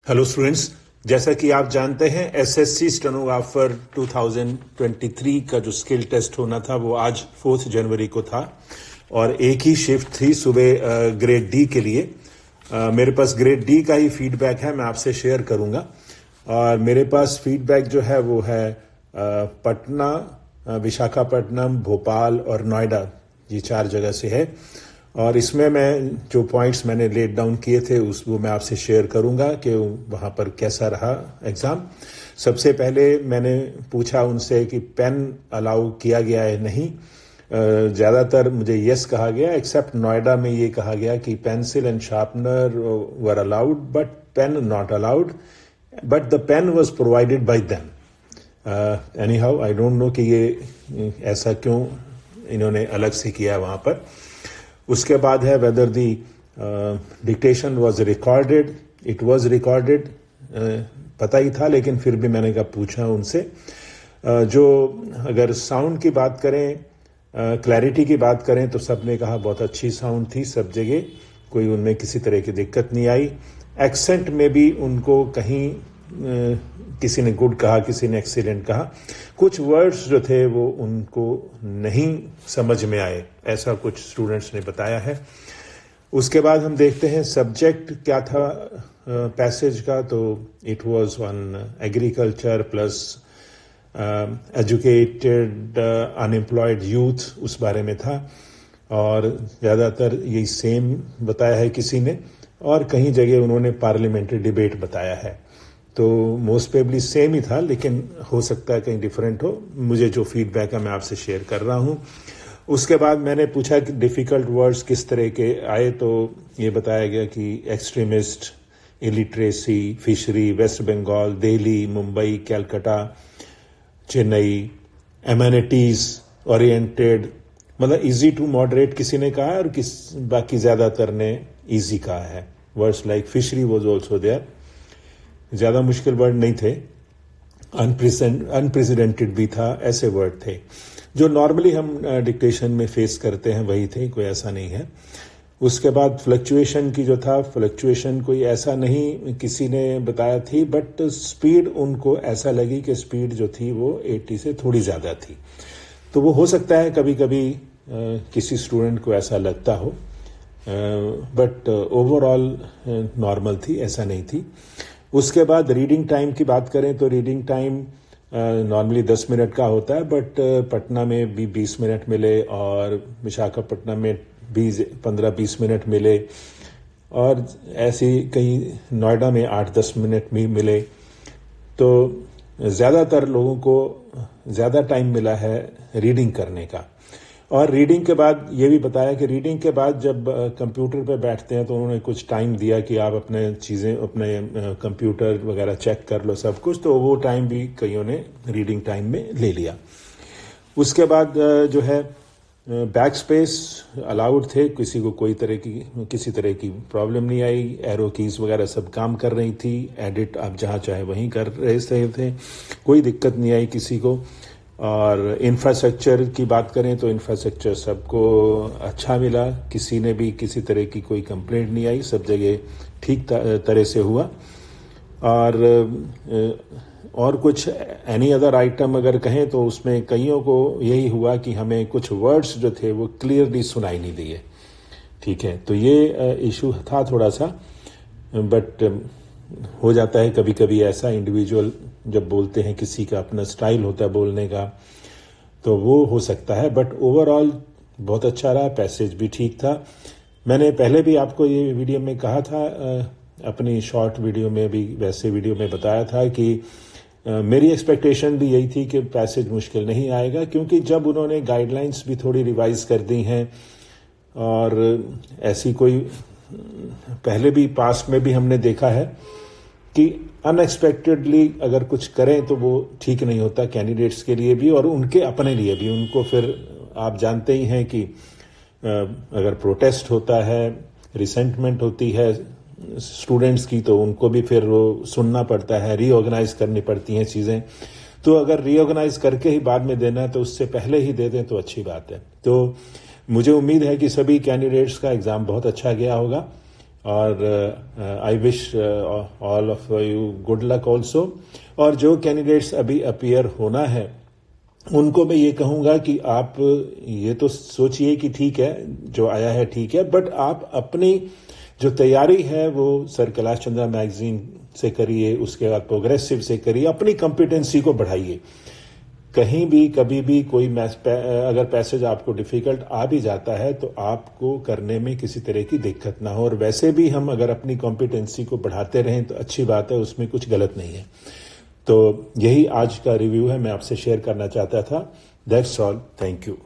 Hello students, जैसा कि आप जानते हैं एसएससी स्टेनोग्राफर 2023 का जो स्किल टेस्ट होना था वो आज 4 जनवरी को था और एक ही शिफ्ट थी सुबह ग्रेड डी के लिए। मेरे पास ग्रेड डी का ही फीडबैक है, मैं आपसे शेयर करूंगा। और मेरे पास फीडबैक जो है वो है पटना, विशाखापट्टनम, भोपाल और नोएडा, ये 4 जगह से है। और इसमें मैं जो पॉइंट्स मैंने लेट डाउन किए थे वो मैं आपसे शेयर करूंगा कि वहां पर कैसा रहा एग्जाम। सबसे पहले मैंने पूछा उनसे कि पेन अलाउ किया गया है नहीं। ज्यादातर मुझे यस कहा गया, एक्सेप्ट नोएडा में ये कहा गया कि pencil and sharpener were allowed but pen not allowed, but the pen was provided by them. Anyhow I don't know कि ये ऐसा क्यों इन्होंने अलग से किया वहां पर। उसके बाद है weather the dictation was recorded. It was recorded, पता ही था लेकिन फिर भी मैंने कहा पूछा उनसे। जो अगर साउंड की बात करें, क्लैरिटी की बात करें तो सबने कहा बहुत अच्छी साउंड थी सब जगह, कोई उनमें किसी तरह की दिक्कत नहीं आई। एक्सेंट में भी उनको कहीं किसी ने गुड कहा, किसी ने एक्सीलेंट कहा। कुछ वर्ड्स जो थे वो उनको नहीं समझ में आए, ऐसा कुछ स्टूडेंट्स ने बताया है। उसके बाद हम देखते हैं सब्जेक्ट क्या था पैसेज का, तो it was on agriculture plus educated unemployed youth, उस बारे में था। और ज़्यादातर यही सेम बताया है किसी ने, और कहीं जगह उन्होंने पार्लियामेंट्री डिबेट बताया है। तो मोस्ट प्रोबेबली सेम ही था, लेकिन हो सकता है कहीं डिफरेंट हो। मुझे जो फीडबैक है मैं आपसे शेयर कर रहा हूं। उसके बाद मैंने पूछा कि डिफिकल्ट वर्ड्स किस तरह के आए, तो ये बताया गया कि extremist, illiteracy, fishery, West Bengal, Delhi, Mumbai, Calcutta, Chennai, amenities oriented, मतलब इजी टू मॉडरेट किसी ने कहा और बाकी ज्यादातर ने इजी कहा है। Words like fishery was also there, ज्यादा मुश्किल वर्ड नहीं थे। अनप्रेसिडेंटेड भी था, ऐसे वर्ड थे जो नॉर्मली हम डिक्टेशन में फेस करते हैं, वही थे, कोई ऐसा नहीं है। उसके बाद फ्लक्चुएशन की जो था, फ्लक्चुएशन कोई ऐसा नहीं किसी ने बताया थी, बट स्पीड उनको ऐसा लगी कि स्पीड जो थी वो 80 से थोड़ी ज्यादा थी। तो वो हो सकता है कभी कभी किसी स्टूडेंट को ऐसा लगता हो, बट ओवरऑल नॉर्मल थी, ऐसा नहीं थी। उसके बाद रीडिंग टाइम की बात करें तो रीडिंग टाइम नॉर्मली 10 मिनट का होता है, बट पटना में भी 20 मिनट मिले और विशाखापट्टनम में भी 15-20 मिनट मिले, और ऐसे कहीं नोएडा में 8-10 मिनट भी मिले। तो ज़्यादातर लोगों को ज़्यादा टाइम मिला है रीडिंग करने का। और रीडिंग के बाद ये भी बताया कि रीडिंग के बाद जब कंप्यूटर पे बैठते हैं तो उन्होंने कुछ टाइम दिया कि आप अपने चीज़ें, अपने कंप्यूटर वगैरह चेक कर लो सब कुछ, तो वो टाइम भी कईयों ने रीडिंग टाइम में ले लिया। उसके बाद जो है बैक स्पेस अलाउड थे, किसी को किसी तरह की प्रॉब्लम नहीं आई। एरो कीज वगैरह सब काम कर रही थी, एडिट आप जहाँ चाहे वहीं कर रहे थे, कोई दिक्कत नहीं आई किसी को। और इंफ्रास्ट्रक्चर की बात करें तो इंफ्रास्ट्रक्चर सबको अच्छा मिला, किसी ने भी किसी तरह की कोई कंप्लेंट नहीं आई, सब जगह ठीक तरह से हुआ। और कुछ एनी अदर आइटम अगर कहें तो उसमें कईयों को यही हुआ कि हमें कुछ वर्ड्स जो थे वो क्लियरली सुनाई नहीं दिए। ठीक है, तो ये इशू था थोड़ा सा, बट हो जाता है कभी कभी ऐसा। इंडिविजुअल जब बोलते हैं, किसी का अपना स्टाइल होता है बोलने का, तो वो हो सकता है, बट ओवरऑल बहुत अच्छा रहा। पैसेज भी ठीक था। मैंने पहले भी आपको ये वीडियो में कहा था, अपनी शॉर्ट वीडियो में भी, वैसे वीडियो में बताया था कि मेरी एक्सपेक्टेशन भी यही थी कि पैसेज मुश्किल नहीं आएगा, क्योंकि जब उन्होंने गाइडलाइंस भी थोड़ी रिवाइज कर दी हैं, और ऐसी कोई पहले भी पास्ट में भी हमने देखा है कि अनएक्सपेक्टेडली अगर कुछ करें तो वो ठीक नहीं होता, कैंडिडेट्स के लिए भी और उनके अपने लिए भी। उनको फिर आप जानते ही हैं कि अगर प्रोटेस्ट होता है, रिसेंटमेंट होती है स्टूडेंट्स की, तो उनको भी फिर वो सुनना पड़ता है, रीऑर्गेनाइज करनी पड़ती हैं चीजें। तो अगर रीऑर्गेनाइज करके ही बाद में देना है तो उससे पहले ही दे दें तो अच्छी बात है। तो मुझे उम्मीद है कि सभी कैंडिडेट्स का एग्जाम बहुत अच्छा गया होगा और I wish all of you good luck also. और जो कैंडिडेट्स अभी अपीयर होना है उनको मैं ये कहूंगा कि आप ये तो सोचिए कि ठीक है जो आया है ठीक है, बट आप अपनी जो तैयारी है वो सर कैलाश चंद्रा मैगजीन से करिए, उसके बाद प्रोग्रेसिव से करिए, अपनी कॉम्पिटेंसी को बढ़ाइए। कहीं भी कभी भी कोई अगर पैसेज आपको डिफिकल्ट आ भी जाता है तो आपको करने में किसी तरह की दिक्कत ना हो। और वैसे भी हम अगर अपनी कॉम्पिटेंसी को बढ़ाते रहें तो अच्छी बात है, उसमें कुछ गलत नहीं है। तो यही आज का रिव्यू है, मैं आपसे शेयर करना चाहता था। That's all, thank you.